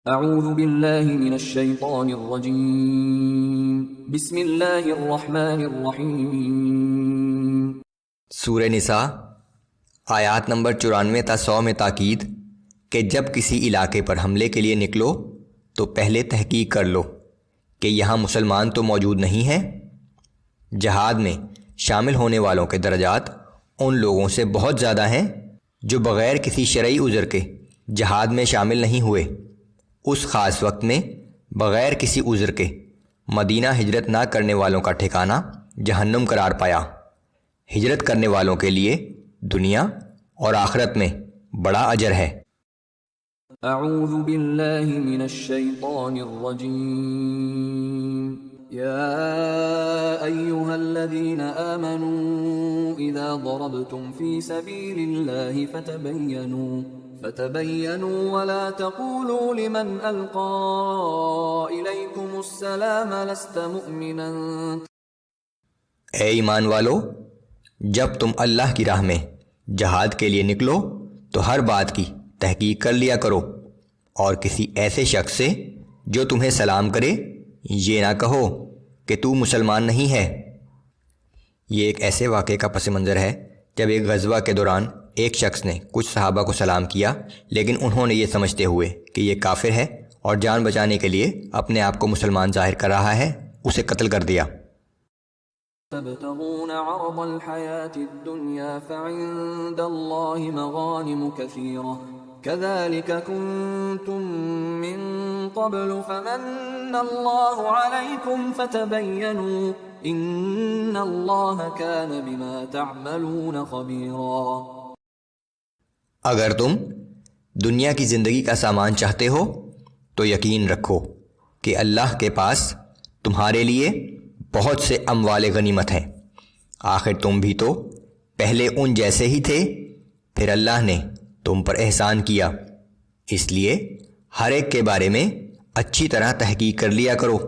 اعوذ باللہ من الشیطان الرجیم بسم اللہ الرحمن الرحیم۔ سورہ نساء آیات نمبر 94 تا 100 میں تاکید کہ جب کسی علاقے پر حملے کے لیے نکلو تو پہلے تحقیق کر لو کہ یہاں مسلمان تو موجود نہیں ہیں۔ جہاد میں شامل ہونے والوں کے درجات ان لوگوں سے بہت زیادہ ہیں جو بغیر کسی شرعی عذر کے جہاد میں شامل نہیں ہوئے۔ اس خاص وقت میں بغیر کسی عذر کے مدینہ ہجرت نہ کرنے والوں کا ٹھکانہ جہنم قرار پایا۔ ہجرت کرنے والوں کے لیے دنیا اور آخرت میں بڑا اجر ہے۔ اعوذ باللہ من الشیطان الرجیم۔ یا ایہا الذین آمنوا اذا ضربتم فی سبیل اللہ فتبینوا ولا تقولوا لمن القى الیکم السلام لست مؤمنا۔ اے ایمان والو، جب تم اللہ کی راہ میں جہاد کے لیے نکلو تو ہر بات کی تحقیق کر لیا کرو، اور کسی ایسے شخص سے جو تمہیں سلام کرے یہ نہ کہو کہ تو مسلمان نہیں ہے۔ یہ ایک ایسے واقعے کا پس منظر ہے جب ایک غزوہ کے دوران ایک شخص نے کچھ صحابہ کو سلام کیا، لیکن انہوں نے یہ سمجھتے ہوئے کہ یہ کافر ہے اور جان بچانے کے لیے اپنے آپ کو مسلمان ظاہر کر رہا ہے، اسے قتل کر دیا۔ تبتغون عرض الحياة الدنيا فعند الله مغانم كثيرة كذلك كنتم من قبل فمن الله عليكم فتبينوا إن الله كان بما تعملون خبيرا۔ اگر تم دنیا کی زندگی کا سامان چاہتے ہو تو یقین رکھو کہ اللہ کے پاس تمہارے لیے بہت سے اموال غنیمت ہیں۔ آخر تم بھی تو پہلے ان جیسے ہی تھے، پھر اللہ نے تم پر احسان کیا، اس لیے ہر ایک کے بارے میں اچھی طرح تحقیق کر لیا کرو۔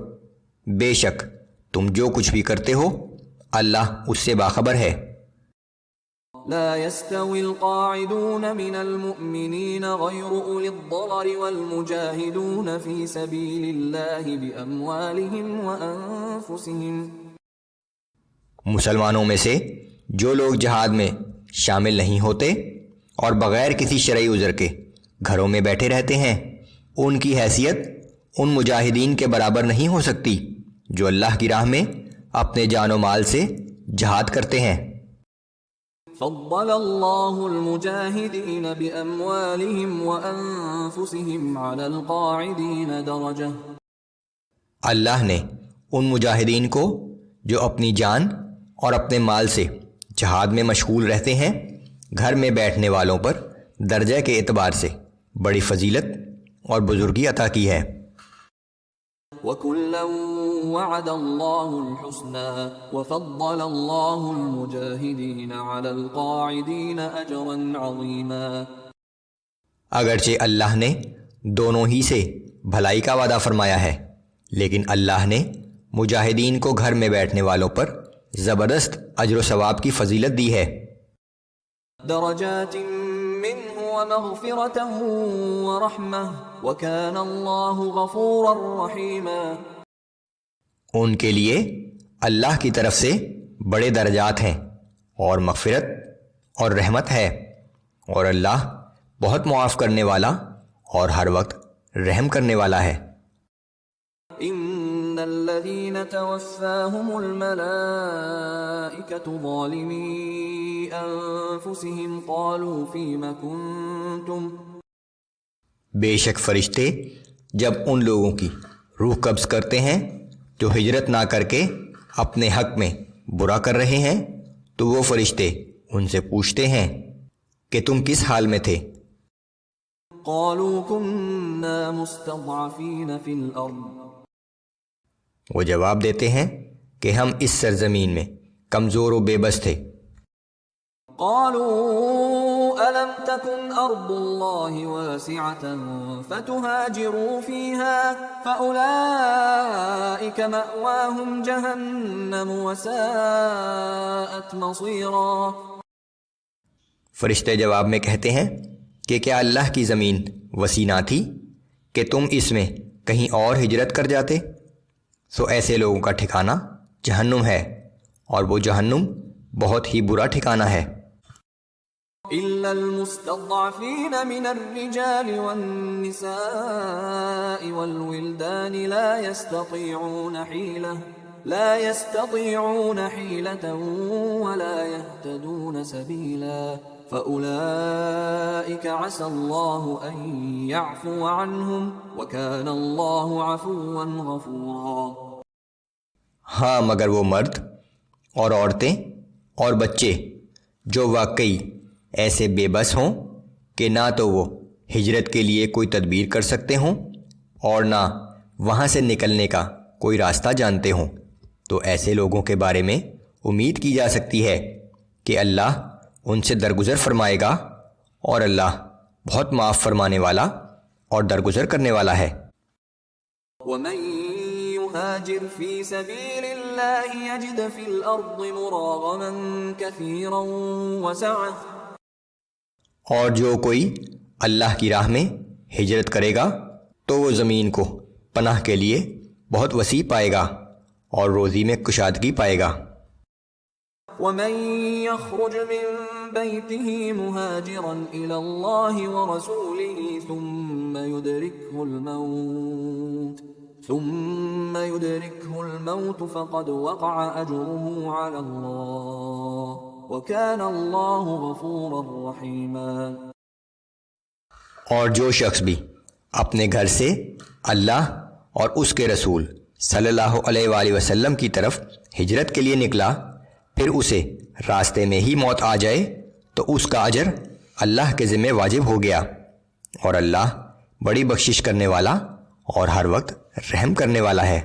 بے شک تم جو کچھ بھی کرتے ہو اللہ اس سے باخبر ہے۔ لا يستوي القاعدون من المؤمنين غير أولي الضرر والمجاهدون في سبيل الله بأموالهم وأنفسهم۔ مسلمانوں میں سے جو لوگ جہاد میں شامل نہیں ہوتے اور بغیر کسی شرعی عذر کے گھروں میں بیٹھے رہتے ہیں، ان کی حیثیت ان مجاہدین کے برابر نہیں ہو سکتی جو اللہ کی راہ میں اپنے جان و مال سے جہاد کرتے ہیں۔ فضل اللہ المجاہدین بأموالهم وأنفسهم على القاعدین درجہ۔ اللہ نے ان مجاہدین کو جو اپنی جان اور اپنے مال سے جہاد میں مشغول رہتے ہیں گھر میں بیٹھنے والوں پر درجہ کے اعتبار سے بڑی فضیلت اور بزرگی عطا کی ہے۔ وَكُلًّا وَعَدَ اللَّهُ الْحُسْنَى وَفَضَّلَ اللَّهُ الْمُجَاهِدِينَ عَلَى الْقَاعِدِينَ أَجْرًا عَظِيمًا۔ اگرچہ اللہ نے دونوں ہی سے بھلائی کا وعدہ فرمایا ہے، لیکن اللہ نے مجاہدین کو گھر میں بیٹھنے والوں پر زبردست اجر و ثواب کی فضیلت دی ہے۔ درجات منہ ومغفرة ورحمة وكان اللہ غفورا رحیما۔ ان کے لیے اللہ کی طرف سے بڑے درجات ہیں اور مغفرت اور رحمت ہے، اور اللہ بہت معاف کرنے والا اور ہر وقت رحم کرنے والا ہے۔ ان الذين توفاهم الملائكة ظالمي انفسهم قالوا فيما كنتم۔ بے شک فرشتے جب ان لوگوں کی روح قبض کرتے ہیں جو ہجرت نہ کر کے اپنے حق میں برا کر رہے ہیں تو وہ فرشتے ان سے پوچھتے ہیں کہ تم کس حال میں تھے؟ قالوا كنا مستضعفين في الارض۔ وہ جواب دیتے ہیں کہ ہم اس سرزمین میں کمزور و بے بس تھے۔ قالوا ألم تكن أرض الله واسعة فتهاجروا فيها فأولئك مأواهم جهنم وساءت مصيرا۔ فرشتے جواب میں کہتے ہیں کہ کیا اللہ کی زمین وسیع نہ تھی کہ تم اس میں کہیں اور ہجرت کر جاتے، سو ایسے لوگوں کا ٹھکانہ جہنم ہے، اور وہ جہنم بہت ہی برا ٹھکانہ ہے۔ إلا المستضعفين من الرجال والنساء والولدان لا يستطيعون حيلة ولا يهتدون سبيلا فأولئك عسى الله أن يعفو عنهم وكان الله عفوا غفورا۔ ہاں مگر وہ مرد اور عورتیں اور بچے جو واقعی ایسے بے بس ہوں کہ نہ تو وہ ہجرت کے لیے کوئی تدبیر کر سکتے ہوں اور نہ وہاں سے نکلنے کا کوئی راستہ جانتے ہوں، تو ایسے لوگوں کے بارے میں امید کی جا سکتی ہے کہ اللہ ان سے درگزر فرمائے گا، اور اللہ بہت معاف فرمانے والا اور درگزر کرنے والا ہے۔ ومن يهاجر في سبيل الله يجد في الأرض مراغما كثيرا وسعة، اور جو کوئی اللہ کی راہ میں ہجرت کرے گا تو وہ زمین کو پناہ کے لیے بہت وسیع پائے گا اور روزی میں کشادگی پائے گا۔ ومن يخرج من بيته مهاجرا إلى الله ورسوله ثم يدركه الموت فقد وقع أجره على الله وَكَانَ اللَّهُ غَفُورًا رَحِيمًا۔ اور جو شخص بھی اپنے گھر سے اللہ اور اس کے رسول صلی اللہ علیہ وآلہ وسلم کی طرف ہجرت کے لیے نکلا، پھر اسے راستے میں ہی موت آ جائے تو اس کا اجر اللہ کے ذمہ واجب ہو گیا، اور اللہ بڑی بخشش کرنے والا اور ہر وقت رحم کرنے والا ہے۔